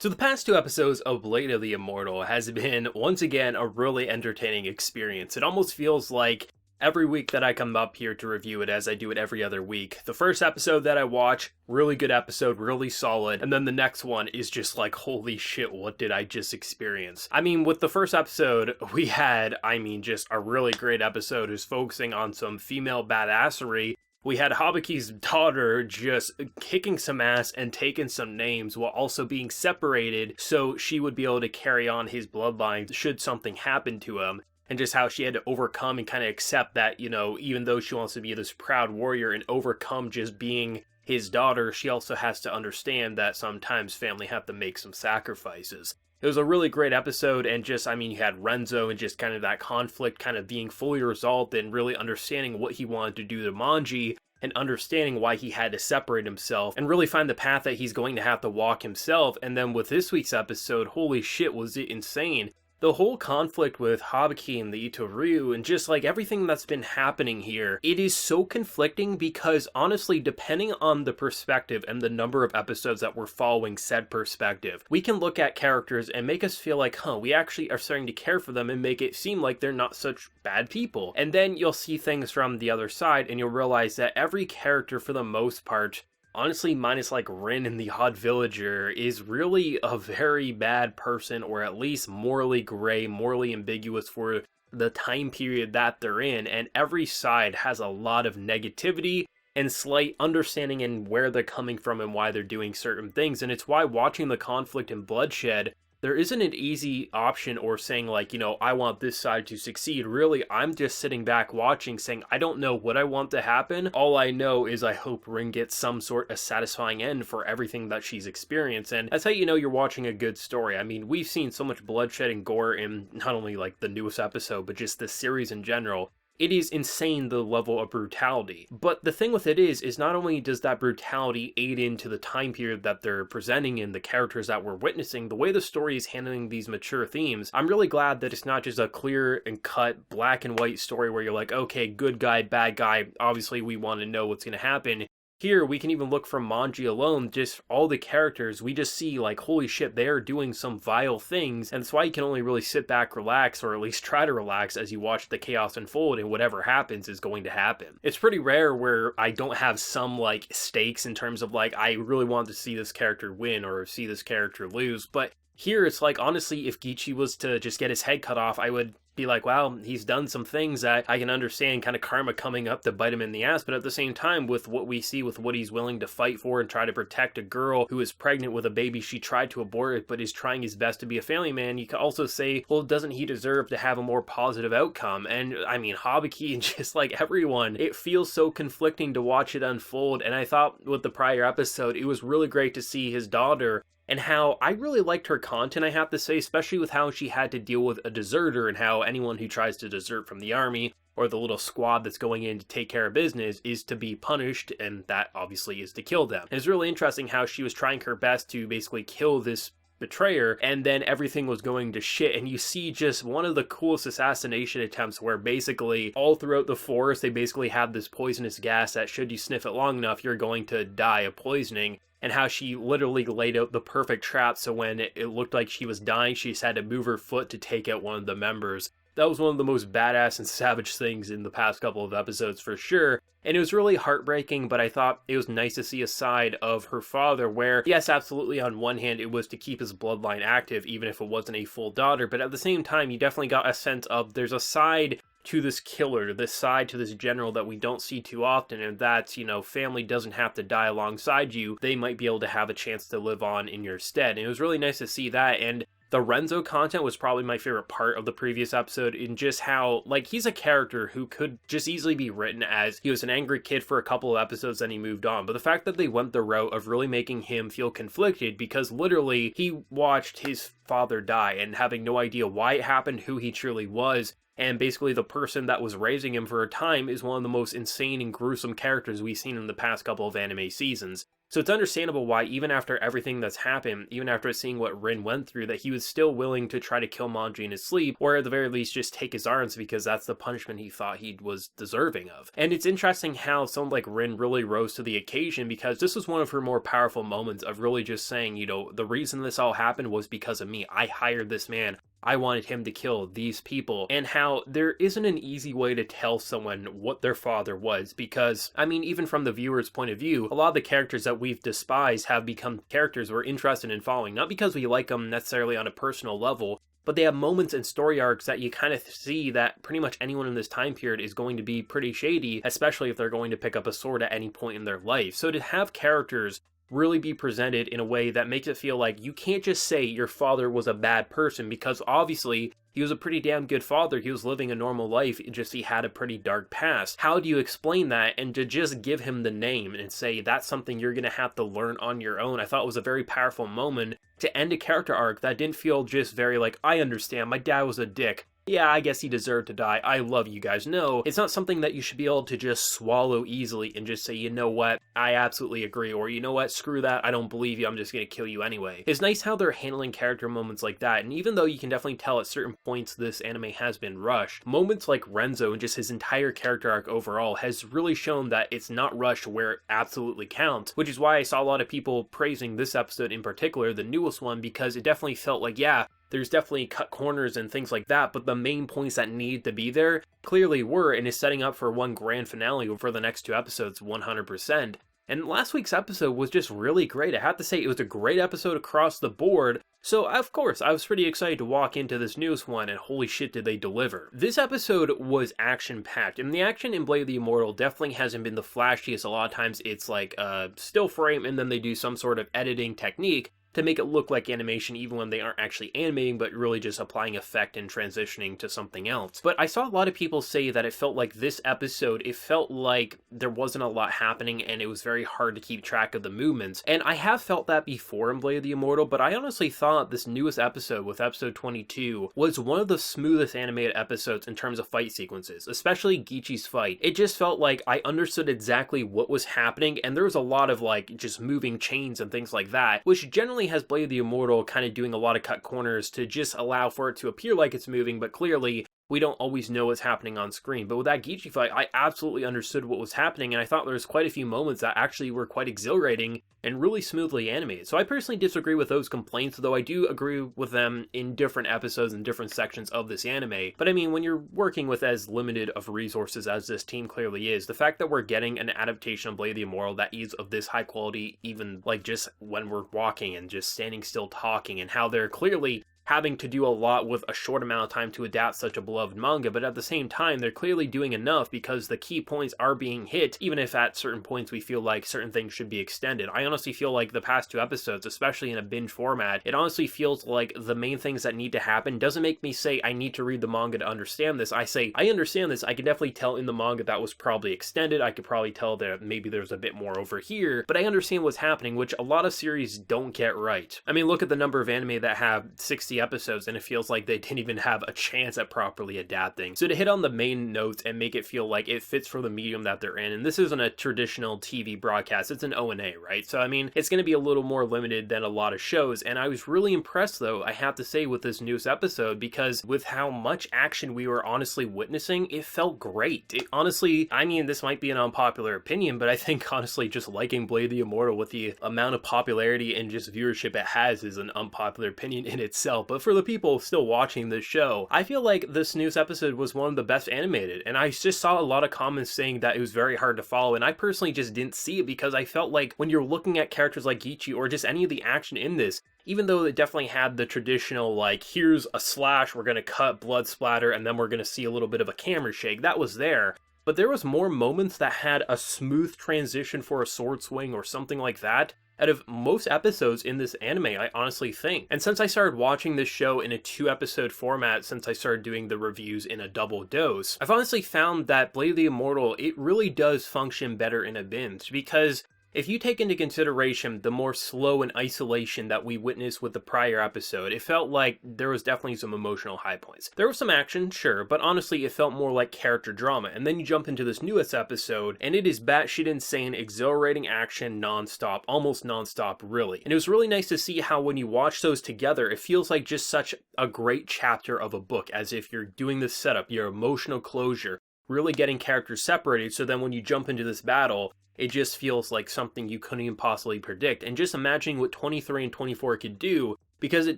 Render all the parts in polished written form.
So the past two episodes of Blade of the Immortal has been, once again, a really entertaining experience. It almost feels like every week that I come up here to review it as I do it every other week. The first episode that I watch, really good episode, really solid, and then the next one is just like, holy shit, what did I just experience? I mean, with the first episode, we had, just a really great episode who's focusing on some female badassery. We had Habaki's daughter just kicking some ass and taking some names while also being separated so she would be able to carry on his bloodline should something happen to him. And just how she had to overcome and kind of accept that, even though she wants to be this proud warrior and overcome just being his daughter, she also has to understand that sometimes family have to make some sacrifices. It was a really great episode, and just, you had Renzo and just kind of that conflict kind of being fully resolved and really understanding what he wanted to do to Manji and understanding why he had to separate himself and really find the path that he's going to have to walk himself. And then with this week's episode, holy shit, was it insane. The whole conflict with Habaki and the Itoryu and just like everything that's been happening here, it is so conflicting because honestly, depending on the perspective and the number of episodes that we're following said perspective, we can look at characters and make us feel like, we actually are starting to care for them and make it seem like they're not such bad people. And then you'll see things from the other side and you'll realize that every character for the most part, honestly, minus like Rin and the Odd Villager, is really a very bad person, or at least morally gray, morally ambiguous for the time period that they're in, and every side has a lot of negativity and slight understanding in where they're coming from and why they're doing certain things. And it's why watching the conflict and bloodshed, there isn't an easy option or saying like, I want this side to succeed. Really, I'm just sitting back watching saying, I don't know what I want to happen. All I know is I hope Rin gets some sort of satisfying end for everything that she's experienced. And that's how you know you're watching a good story. We've seen so much bloodshed and gore in not only like the newest episode, but just the series in general. It is insane, the level of brutality. But the thing with it is not only does that brutality aid into the time period that they're presenting in the characters that we're witnessing, the way the story is handling these mature themes, I'm really glad that it's not just a clear and cut black and white story where you're like, okay, good guy, bad guy, obviously we want to know what's going to happen. Here, we can even look from Manji alone, just all the characters, we just see like, holy shit, they are doing some vile things, and that's why you can only really sit back, relax, or at least try to relax as you watch the chaos unfold, and whatever happens is going to happen. It's pretty rare where I don't have some like stakes in terms of like, I really want to see this character win or see this character lose, but here it's like, honestly, if Gichi was to just get his head cut off, I would be like, wow, he's done some things that I can understand, kind of karma coming up to bite him in the ass. But at the same time, with what we see, with what he's willing to fight for and try to protect a girl who is pregnant with a baby she tried to abort it, but is trying his best to be a family man, you could also say, well, doesn't he deserve to have a more positive outcome? And Habaki and just like everyone, it feels so conflicting to watch it unfold. And I thought with the prior episode, it was really great to see his daughter and how I really liked her content, I have to say, especially with how she had to deal with a deserter and how anyone who tries to desert from the army or the little squad that's going in to take care of business is to be punished, and that obviously is to kill them. And it's really interesting how she was trying her best to basically kill this betrayer, and then everything was going to shit, and you see just one of the coolest assassination attempts where basically all throughout the forest they basically have this poisonous gas that should you sniff it long enough you're going to die of poisoning, and how she literally laid out the perfect trap so when it looked like she was dying she just had to move her foot to take out one of the members. That was one of the most badass and savage things in the past couple of episodes for sure. And it was really heartbreaking, but I thought it was nice to see a side of her father where, yes, absolutely, on one hand, it was to keep his bloodline active, even if it wasn't a full daughter, but at the same time, you definitely got a sense of there's a side to this killer, this side to this general that we don't see too often, and that's, family doesn't have to die alongside you. They might be able to have a chance to live on in your stead. And it was really nice to see that, and the Renzo content was probably my favorite part of the previous episode in just how, he's a character who could just easily be written as he was an angry kid for a couple of episodes, then he moved on. But the fact that they went the route of really making him feel conflicted because literally he watched his father die and having no idea why it happened, who he truly was, and basically the person that was raising him for a time is one of the most insane and gruesome characters we've seen in the past couple of anime seasons. So it's understandable why, even after everything that's happened, even after seeing what Rin went through, that he was still willing to try to kill Manji in his sleep, or at the very least just take his arms, because that's the punishment he thought he was deserving of. And it's interesting how someone like Rin really rose to the occasion, because this was one of her more powerful moments of really just saying, you know, the reason this all happened was because of me. I hired this man. I wanted him to kill these people, and how there isn't an easy way to tell someone what their father was, because, I mean, even from the viewer's point of view, a lot of the characters that we've despised have become characters we're interested in following, not because we like them necessarily on a personal level, but they have moments and story arcs that you kind of see that pretty much anyone in this time period is going to be pretty shady, especially if they're going to pick up a sword at any point in their life. So to have characters really be presented in a way that makes it feel like you can't just say your father was a bad person, because obviously he was a pretty damn good father. He was living a normal life, just he had a pretty dark past. How do you explain that? And to just give him the name and say that's something you're going to have to learn on your own, I thought was a very powerful moment to end a character arc that didn't feel just very like, I understand, my dad was a dick. Yeah, I guess he deserved to die. I love you guys. No, it's not something that you should be able to just swallow easily and just say, you know what, I absolutely agree, or you know what, screw that, I don't believe you, I'm just gonna kill you anyway. It's nice how they're handling character moments like that, and even though you can definitely tell at certain points this anime has been rushed, moments like Renzo and just his entire character arc overall has really shown that it's not rushed where it absolutely counts, which is why I saw a lot of people praising this episode in particular, the newest one, because it definitely felt like, yeah, there's definitely cut corners and things like that, but the main points that need to be there clearly were, and is setting up for one grand finale for the next 2 episodes 100%. And last week's episode was just really great. I have to say, it was a great episode across the board. So, of course, I was pretty excited to walk into this newest one, and holy shit did they deliver. This episode was action-packed, and the action in Blade of the Immortal definitely hasn't been the flashiest. A lot of times it's like a still frame, and then they do some sort of editing technique to make it look like animation even when they aren't actually animating, but really just applying effect and transitioning to something else. But I saw a lot of people say that it felt like this episode, it felt like there wasn't a lot happening and it was very hard to keep track of the movements. And I have felt that before in Blade of the Immortal, but I honestly thought this newest episode with episode 22 was one of the smoothest animated episodes in terms of fight sequences, especially Gichi's fight. It just felt like I understood exactly what was happening, and there was a lot of like just moving chains and things like that, which generally has Blade of the Immortal kind of doing a lot of cut corners to just allow for it to appear like it's moving, but clearly we don't always know what's happening on screen. But with that Gichi fight, I absolutely understood what was happening, and I thought there was quite a few moments that actually were quite exhilarating and really smoothly animated. So I personally disagree with those complaints, though I do agree with them in different episodes and different sections of this anime. But I mean, when you're working with as limited of resources as this team clearly is, the fact that we're getting an adaptation of Blade of the Immortal that is of this high quality, even like just when we're walking and just standing still talking, and how they're clearly having to do a lot with a short amount of time to adapt such a beloved manga, but at the same time, they're clearly doing enough because the key points are being hit, even if at certain points we feel like certain things should be extended. I honestly feel like the past 2 episodes, especially in a binge format, it honestly feels like the main things that need to happen doesn't make me say I need to read the manga to understand this. I say, I understand this, I can definitely tell in the manga that was probably extended, I could probably tell that maybe there's a bit more over here, but I understand what's happening, which a lot of series don't get right. I mean, look at the number of anime that have 60 episodes and it feels like they didn't even have a chance at properly adapting. So to hit on the main notes and make it feel like it fits for the medium that they're in, and this isn't a traditional TV broadcast, it's an ONA, right? So I mean, it's going to be a little more limited than a lot of shows, and I was really impressed though, I have to say, with this newest episode, because with how much action we were honestly witnessing, it felt great. It honestly, I mean, this might be an unpopular opinion, but I think honestly just liking Blade of the Immortal with the amount of popularity and just viewership it has is an unpopular opinion in itself. But for the people still watching this show, I feel like this newest episode was one of the best animated, and I just saw a lot of comments saying that it was very hard to follow, and I personally just didn't see it because I felt like when you're looking at characters like Gichi or just any of the action in this, even though it definitely had the traditional, like, here's a slash, we're gonna cut, blood splatter, and then we're gonna see a little bit of a camera shake, that was there. But there was more moments that had a smooth transition for a sword swing or something like that out of most episodes in this anime, I honestly think. And since I started watching this show in a 2-episode format, since I started doing the reviews in a double dose, I've honestly found that Blade of the Immortal, it really does function better in a binge, because if you take into consideration the more slow and isolation that we witnessed with the prior episode, it felt like there was definitely some emotional high points. There was some action, sure, but honestly it felt more like character drama. And then you jump into this newest episode, and it is batshit insane, exhilarating action non-stop, almost non-stop really. And it was really nice to see how when you watch those together, it feels like just such a great chapter of a book, as if you're doing this setup, your emotional closure, really getting characters separated, so then when you jump into this battle, it just feels like something you couldn't even possibly predict. And just imagining what 23 and 24 could do, because it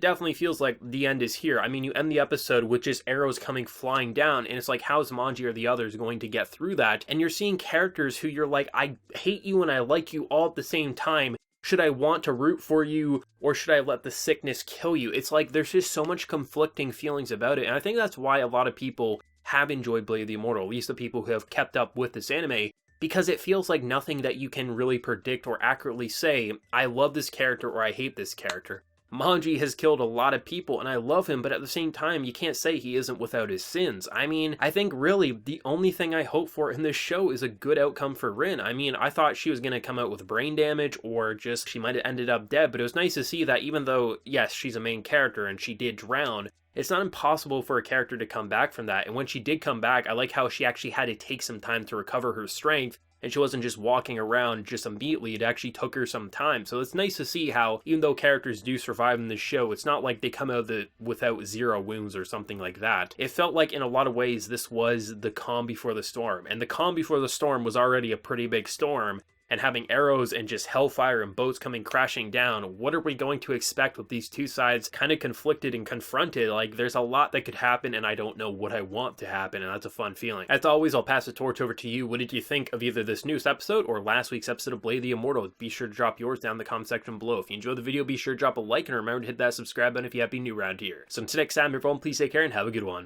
definitely feels like the end is here. I mean, you end the episode with just arrows coming flying down, and it's like, how's Manji or the others going to get through that? And you're seeing characters who you're like, I hate you and I like you all at the same time. Should I want to root for you, or should I let the sickness kill you? It's like, there's just so much conflicting feelings about it, and I think that's why a lot of people have enjoyed Blade of the Immortal, at least the people who have kept up with this anime, because it feels like nothing that you can really predict or accurately say, I love this character or I hate this character. Manji has killed a lot of people and I love him, but at the same time, you can't say he isn't without his sins. I mean, I think really the only thing I hope for in this show is a good outcome for Rin. I mean, I thought she was going to come out with brain damage or just she might have ended up dead, but it was nice to see that even though, yes, she's a main character and she did drown, it's not impossible for a character to come back from that. And when she did come back, I like how she actually had to take some time to recover her strength, and she wasn't just walking around just immediately. It actually took her some time. So it's nice to see how, even though characters do survive in this show, it's not like they come out without 0 wounds or something like that. It felt like in a lot of ways this was the calm before the storm. And the calm before the storm was already a pretty big storm. And having arrows and just hellfire and boats coming crashing down, what are we going to expect with these two sides kind of conflicted and confronted? Like, there's a lot that could happen, and I don't know what I want to happen, and that's a fun feeling. As always, I'll pass the torch over to you. What did you think of either this newest episode or last week's episode of Blade of the Immortal? Be sure to drop yours down in the comment section below. If you enjoyed the video, be sure to drop a like, and remember to hit that subscribe button if you have been new around here. So until next time, everyone, please take care and have a good one.